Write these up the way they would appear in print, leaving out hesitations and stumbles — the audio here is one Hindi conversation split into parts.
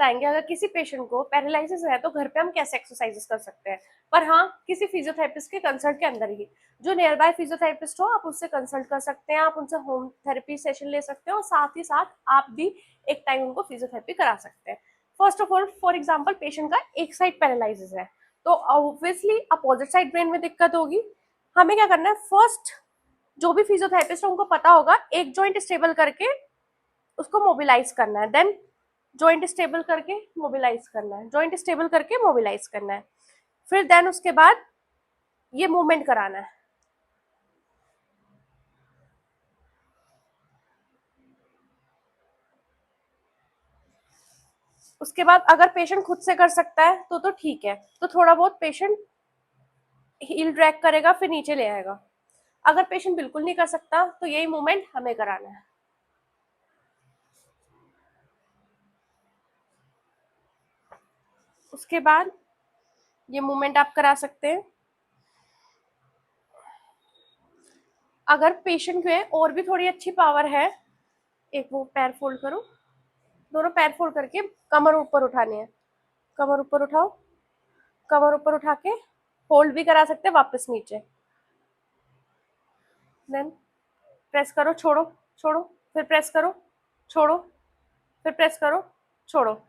बताएंगे अगर किसी पेशेंट को पैरालिसिस है तो घर पे हम कैसे एक्सरसाइजेस कर सकते हैं, पर हाँ किसी फिजियोथेरेपिस्ट के कंसल्ट के अंदर ही। जो नियर बाय फिजियोथेरेपिस्ट हो आप उससे कंसल्ट कर सकते हैं, आप उनसे होम थेरेपी सेशन ले सकते हैं और साथ ही साथ आप भी एक टाइम उनको फिजियोथेरेपी करा सकते हैं। First of all for example patient का एक साइड पैरालिसिस है तो ऑब्वियसली अपोजिट साइड ब्रेन में दिक्कत होगी। हमें क्या करना है, फर्स्ट जो भी फिजियोथेरेपिस्ट है उनको पता होगा एक जॉइंट स्टेबल करके उसको मोबिलाइज करना है, देन जॉइंट स्टेबल करके मोबिलाइज करना है, जॉइंट स्टेबल करके मोबिलाइज करना है, फिर देन उसके बाद ये मूवमेंट कराना है। उसके बाद अगर पेशेंट खुद से कर सकता है तो ठीक है, तो थोड़ा बहुत पेशेंट हील ड्रैग करेगा फिर नीचे ले आएगा। अगर पेशेंट बिल्कुल नहीं कर सकता तो यही मूवमेंट हमें कराना है। उसके बाद ये मूवमेंट आप करा सकते हैं। अगर पेशेंट में और भी थोड़ी अच्छी पावर है, एक वो पैर फोल्ड करो, दोनों पैर फोल्ड करके कमर ऊपर उठानी है, कमर ऊपर उठाओ, कमर ऊपर उठा के होल्ड भी करा सकते हैं वापस नीचे, देन प्रेस करो, छोड़ो, छोड़ो, फिर प्रेस करो, छोड़ो, फिर प्रेस करो, छोड़ो।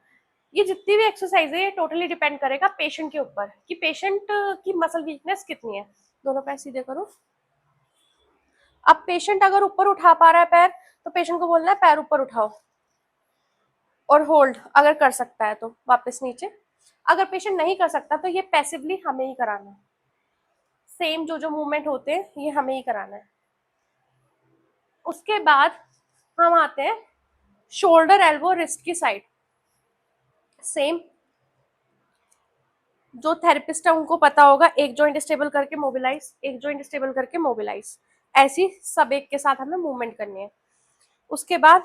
ये जितनी भी एक्सरसाइज है ये टोटली डिपेंड करेगा पेशेंट के ऊपर कि पेशेंट की मसल वीकनेस कितनी है। दोनों पैर सीधे करो। अब पेशेंट अगर ऊपर उठा पा रहा है पैर तो पेशेंट को बोलना है पैर ऊपर उठाओ और होल्ड, अगर कर सकता है तो वापस नीचे। अगर पेशेंट नहीं कर सकता तो ये पैसिवली हमें ही कराना है, सेम जो जो मूवमेंट होते हैं ये हमें ही कराना है। उसके बाद हम आते हैं शोल्डर एल्बो रिस्ट की साइड। सेम जो थेरेपिस्ट है उनको पता होगा एक जॉइंट स्टेबल करके मोबिलाइज, एक जॉइंट स्टेबल करके मोबिलाइज, ऐसी सब एक के साथ हमें मूवमेंट करनी है। उसके बाद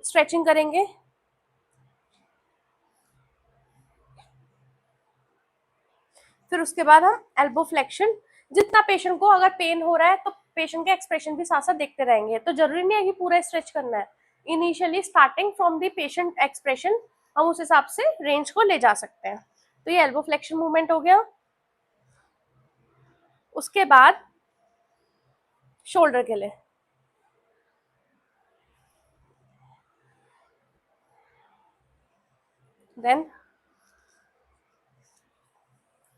स्ट्रेचिंग करेंगे, फिर उसके बाद हम एल्बो फ्लेक्शन। जितना पेशेंट को अगर पेन हो रहा है तो पेशेंट के एक्सप्रेशन भी साथ साथ देखते रहेंगे, तो जरूरी नहीं है कि पूरा स्ट्रेच करना है। Initially starting from the patient expression हम उस हिसाब से रेंज को ले जा सकते हैं। तो ये एल्बो फ्लेक्शन मूवमेंट हो गया। उसके बाद शोल्डर के लिए देन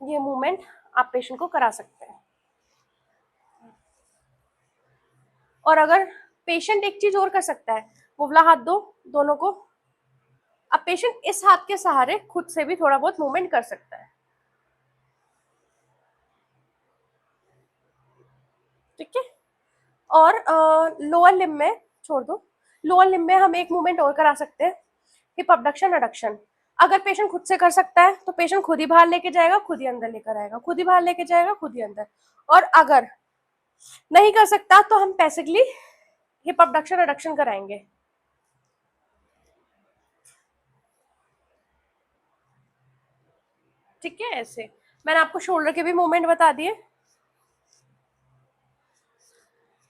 ये मूवमेंट आप पेशेंट को करा सकते हैं। और अगर पेशेंट एक चीज और कर सकता है, मुवला हाथ दो दोनों को। अब पेशेंट इस हाथ के सहारे खुद से भी थोड़ा बहुत मूवमेंट कर सकता है, ठीक है। और लोअर लिम्ब में छोड़ दो, लोअर लिम्ब में हम एक मूवमेंट और करा सकते हैं, हिप अबडक्शन अडक्शन। अगर पेशेंट खुद से कर सकता है तो पेशेंट खुद ही बाहर लेके जाएगा, खुद ही अंदर लेकर आएगा, खुद ही बाहर लेके जाएगा, खुद ही अंदर। और अगर नहीं कर सकता तो हम पैसिवली हिप अबडक्शन अडक्शन कराएंगे। ठीक है, ऐसे मैंने आपको शोल्डर के भी मूवमेंट बता दिए,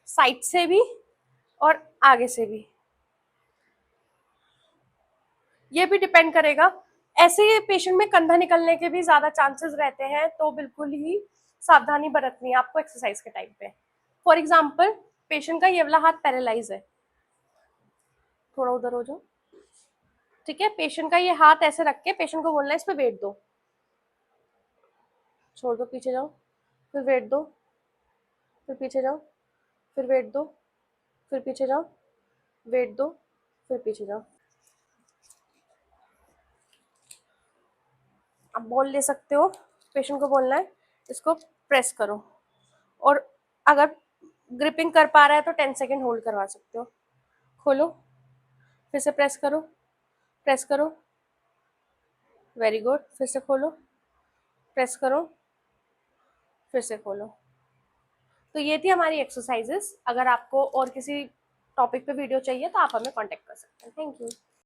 साइड से भी और आगे से भी। ये भी डिपेंड करेगा, ऐसे पेशेंट में कंधा निकलने के भी ज्यादा चांसेस रहते हैं, तो बिल्कुल ही सावधानी बरतनी है आपको एक्सरसाइज के टाइम पे। फॉर एग्जाम्पल पेशेंट का ये वाला हाथ पैरालाइज है, थोड़ा उधर हो जाओ, ठीक है। पेशेंट का ये हाथ ऐसे रख के पेशेंट को बोलना है इस पे वेट दो, छोड़ दो, पीछे जाओ, फिर वेट दो, फिर पीछे जाओ, फिर वेट दो, फिर पीछे जाओ, वेट दो, फिर पीछे जाओ। आप बोल ले सकते हो, पेशेंट को बोलना है इसको प्रेस करो, और अगर ग्रिपिंग कर पा रहा है तो 10 सेकेंड होल्ड करवा सकते हो। खोलो, फिर से प्रेस करो, प्रेस करो, वेरी गुड, फिर से खोलो, प्रेस करो, फिर से खोलो। तो ये थी हमारी एक्सरसाइजेस। अगर आपको और किसी टॉपिक पे वीडियो चाहिए तो आप हमें कांटेक्ट कर सकते हैं। Thank you.